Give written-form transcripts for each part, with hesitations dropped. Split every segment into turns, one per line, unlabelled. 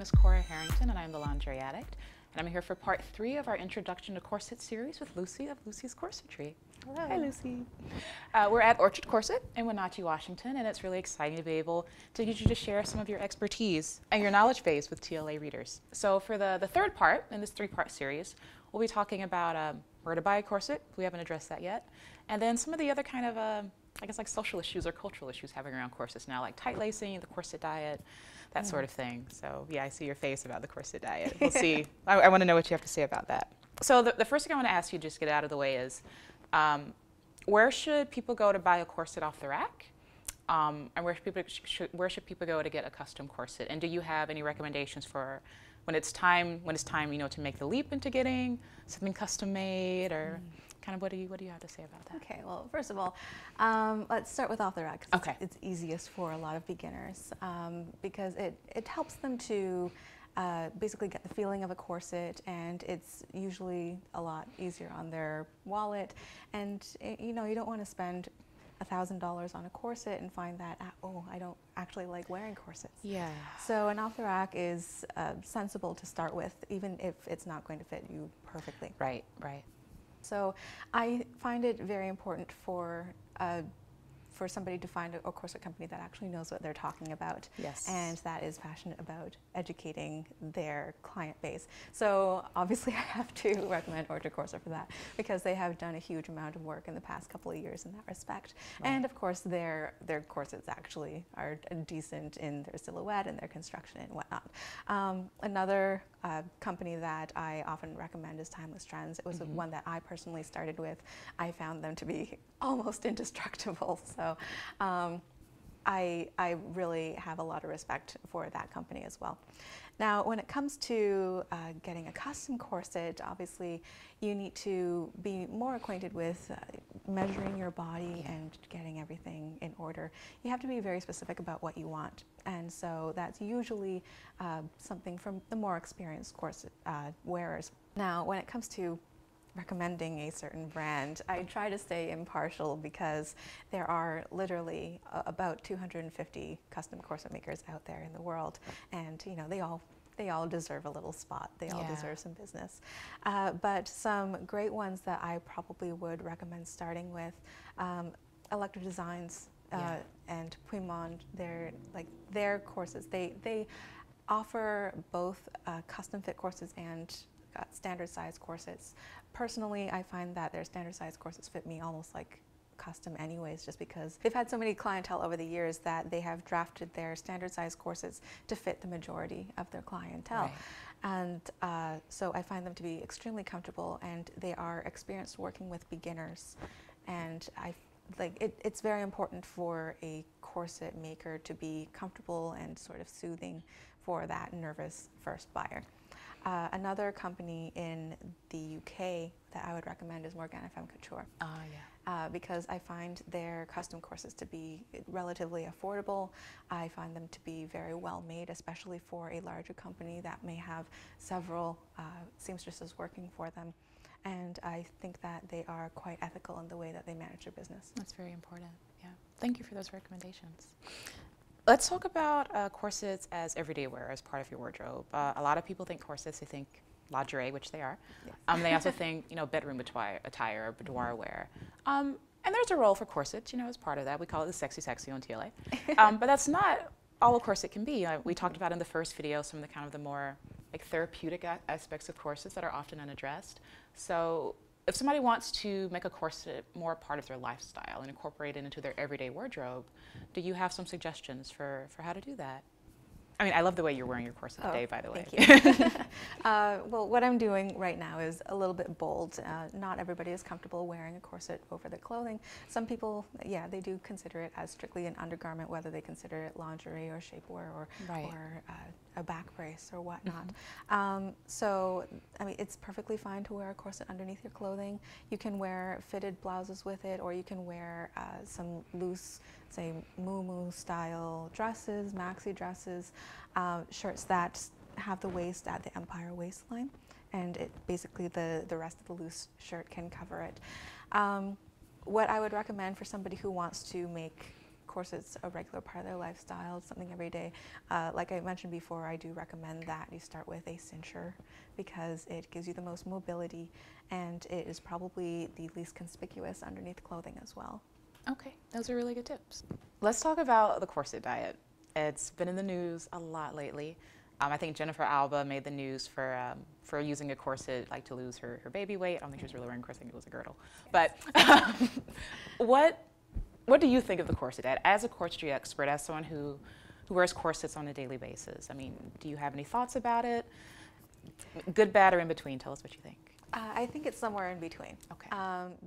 is Cora Harrington, and I'm the Lingerie Addict. And I'm here for part 3 of our Introduction to Corset series with Lucy of Lucy's Corsetry.
Hello.
Hi, Lucy. We're at Orchard Corset in Wenatchee, Washington, and it's really exciting to be able to get you to share some of your expertise and your knowledge base with TLA readers. So for the third part in this 3-part series, we'll be talking about where to buy a corset. We haven't addressed that yet. And then some of the other kind of, I guess, like social issues or cultural issues having around corsets now, like tightlacing, the corset diet, that sort of thing. So yeah, I see your face about the corset diet. We'll see. I want to know what you have to say about that. So the first thing I want to ask you, just to get out of the way, is where should people go to buy a corset off the rack? And where should people go to get a custom corset? And do you have any recommendations for when it's time, you know, to make the leap into getting something custom made, or kind of what do you have to say about that?
Okay, well, first of all, let's start with off the rack.
Okay.
It's easiest for a lot of beginners because it helps them to basically get the feeling of a corset, and it's usually a lot easier on their wallet. And you know, you don't want to spend $1,000 on a corset and find that, oh, I don't actually like wearing corsets.
Yeah.
So an off the rack is sensible to start with, even if it's not going to fit you perfectly.
Right, right.
So I find it very important for somebody to find a corset company that actually knows what they're talking about.
Yes.
And that is passionate about educating their client base. So obviously I have to recommend Orchard Corset for that, because they have done a huge amount of work in the past couple of years in that respect. Right. And of course their corsets actually are decent in their silhouette and their construction and whatnot. Another company that I often recommend is Timeless Trends. It was one that I personally started with. I found them to be almost indestructible. So I really have a lot of respect for that company as well. Now, when it comes to getting a custom corset, obviously you need to be more acquainted with measuring your body and getting everything in order. You have to be very specific about what you want. And so that's usually something from the more experienced corset wearers. Now, when it comes to recommending a certain brand, I try to stay impartial, because there are literally about 250 custom corset makers out there in the world, and you know, they all deserve a little spot. They all deserve some business. But some great ones that I probably would recommend starting with, Electro Designs and Puimond. Their corsets, they offer both custom fit corsets and standard size corsets. Personally, I find that their standard size corsets fit me almost like custom anyways, just because they've had so many clientele over the years that they have drafted their standard size corsets to fit the majority of their clientele. Right. And so I find them to be extremely comfortable, and they are experienced working with beginners. And it's very important for a corset maker to be comfortable and sort of soothing for that nervous first buyer. Another company in the UK that I would recommend is Morgana Femme Couture. Because I find their custom corsets to be relatively affordable. I find them to be very well made, especially for a larger company that may have several seamstresses working for them. And I think that they are quite ethical in the way that they manage their business.
That's very important, yeah. Thank you for those recommendations. Let's talk about corsets as everyday wear, as part of your wardrobe. A lot of people think corsets, they think lingerie, which they are. Yes. They also think, you know, bedroom attire or boudoir wear. And there's a role for corsets, you know, as part of that. We call it the sexy on TLA. But that's not all a corset can be. We talked about in the first video some of the kind of the more like therapeutic aspects of corsets that are often unaddressed. So if somebody wants to make a corset more a part of their lifestyle and incorporate it into their everyday wardrobe, do you have some suggestions for how to do that? I mean, I love the way you're wearing your corset today, by the way.
Thank you. Well, what I'm doing right now is a little bit bold. Not everybody is comfortable wearing a corset over their clothing. Some people, yeah, they do consider it as strictly an undergarment, whether they consider it lingerie or shapewear or a back brace or whatnot. So, I mean, it's perfectly fine to wear a corset underneath your clothing. You can wear fitted blouses with it, or you can wear some loose, say, muumuu style dresses, maxi dresses, shirts that have the waist at the empire waistline, and basically the rest of the loose shirt can cover it. What I would recommend for somebody who wants to make corsets a regular part of their lifestyle, something every day. Like I mentioned before, I do recommend that you start with a cincher because it gives you the most mobility and it is probably the least conspicuous underneath clothing as well.
Okay, those are really good tips. Let's talk about the corset diet. It's been in the news a lot lately. I think Jennifer Alba made the news for using a corset like to lose her baby weight. I don't think she was really wearing a corset, I think it was a girdle. Yes. But what do you think of the corset diet? As a corsetry expert, as someone who wears corsets on a daily basis, I mean, do you have any thoughts about it? Good, bad, or in between? Tell us what you think.
I think it's somewhere in between.
Okay.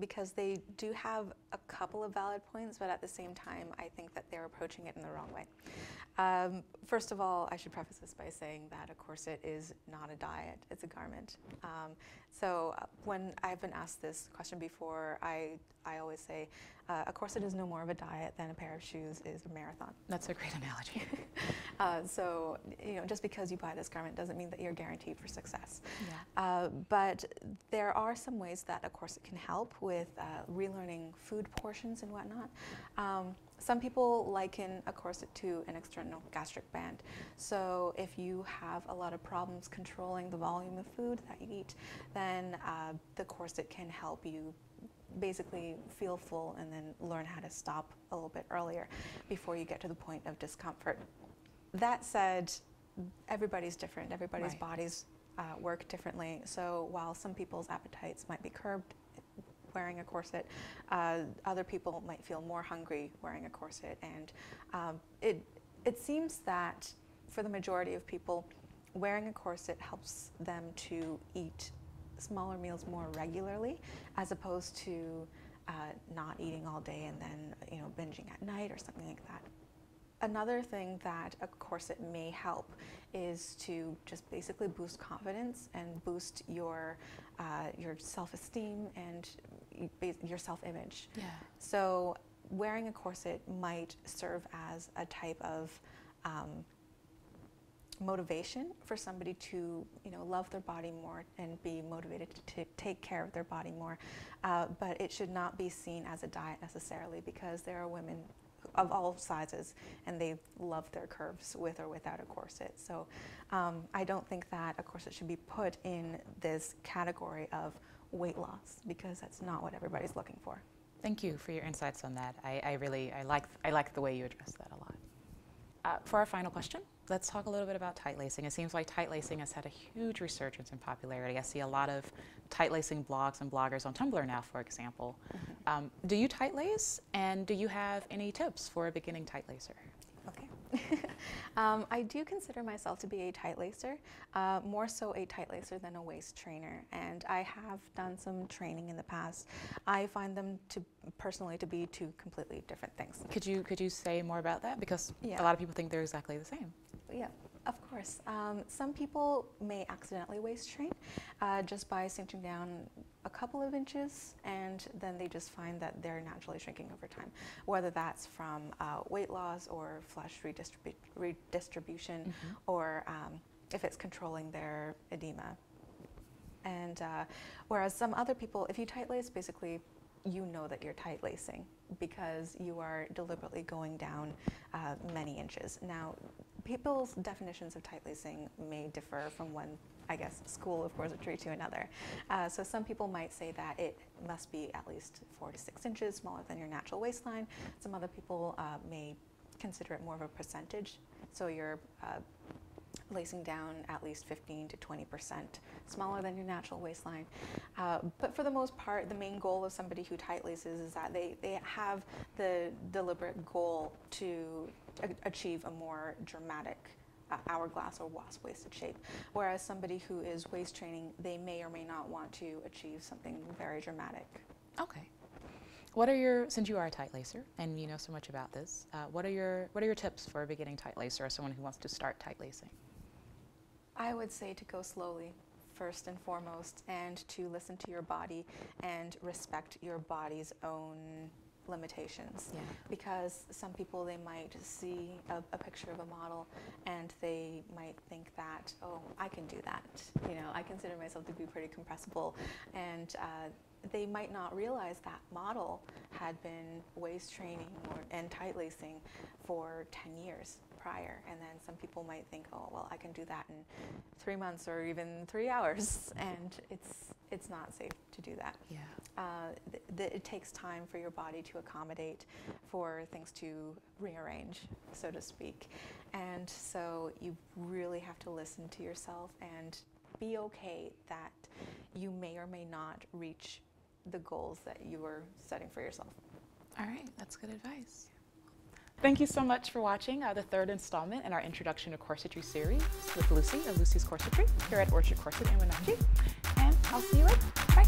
Because they do have a couple of valid points, but at the same time, I think that they're approaching it in the wrong way. First of all, I should preface this by saying that a corset is not a diet, it's a garment. So when I've been asked this question before, I always say a corset is no more of a diet than a pair of shoes is a marathon.
That's a great analogy.
So, just because you buy this garment doesn't mean that you're guaranteed for success.
Yeah.
But there are some ways that a corset can help with relearning food portions and whatnot. Some people liken a corset to an external gastric band. So if you have a lot of problems controlling the volume of food that you eat, then the corset can help you basically feel full and then learn how to stop a little bit earlier before you get to the point of discomfort. That said, everybody's different. Everybody's
Right.
bodies work differently. So while some people's appetites might be curbed wearing a corset, other people might feel more hungry wearing a corset. And it seems that for the majority of people, wearing a corset helps them to eat smaller meals more regularly, as opposed to not eating all day and then binging at night or something like that. Another thing that a corset may help is to just basically boost confidence and boost your self-esteem and your self-image.
Yeah.
So wearing a corset might serve as a type of motivation for somebody to love their body more and be motivated to take care of their body more, but it should not be seen as a diet necessarily, because there are women of all sizes and they love their curves with or without a corset. So I don't think that a corset should be put in this category of weight loss, because that's not what everybody's looking for.
Thank you for your insights on that. I like the way you address that a lot. For our final question, let's talk a little bit about tightlacing. It seems like tightlacing has had a huge resurgence in popularity. I see a lot of tightlacing blogs and bloggers on Tumblr now, for example. Mm-hmm. Do you tightlace, and do you have any tips for a beginning tightlacer?
Okay. I do consider myself to be a tightlacер, more so a tightlacер than a waist trainer, and I have done some training in the past. I find them personally to be two completely different things.
Could you say more about that? Because
Yeah.
a lot of people think they're exactly the same.
Yeah, of course. Some people may accidentally waist train just by cinching down a couple of inches, and then they just find that they're naturally shrinking over time, whether that's from weight loss or flesh redistribution, mm-hmm. or if it's controlling their edema. And whereas some other people, if you tight-lace, basically you know that you're tight-lacing because you are deliberately going down many inches. Now, people's definitions of tight-lacing may differ from one, I guess, school of corsetry to another. So some people might say that it must be at least 4 to 6 inches smaller than your natural waistline. Some other people may consider it more of a percentage. So you're lacing down at least 15 to 20% smaller than your natural waistline. But for the most part, the main goal of somebody who tight laces is that they have the deliberate goal to achieve a more dramatic hourglass or wasp-waisted shape. Whereas somebody who is waist training, they may or may not want to achieve something very dramatic.
Okay. Since you are a tight lacer and you know so much about this, what are your tips for a beginning tight lacer or someone who wants to start tight lacing?
I would say to go slowly, first and foremost, and to listen to your body and respect your body's own limitations.
Yeah.
Because some people, they might see a picture of a model and they might think that, oh, I can do that. I consider myself to be pretty compressible, and they might not realize that model had been waist training and tight lacing for 10 years prior. And then some people might think, oh, well, I can do that in 3 months or even 3 hours. And it's not safe to do that.
Yeah.
It takes time for your body to accommodate, for things to rearrange, so to speak. And so you really have to listen to yourself and be okay that you may or may not reach the goals that you are setting for yourself.
All right, that's good advice. Thank you so much for watching the third installment in our Introduction to Corsetry series with Lucy of Lucy's Corsetry here at Orchard Corset in Wenatchee. And I'll see you later. Bye.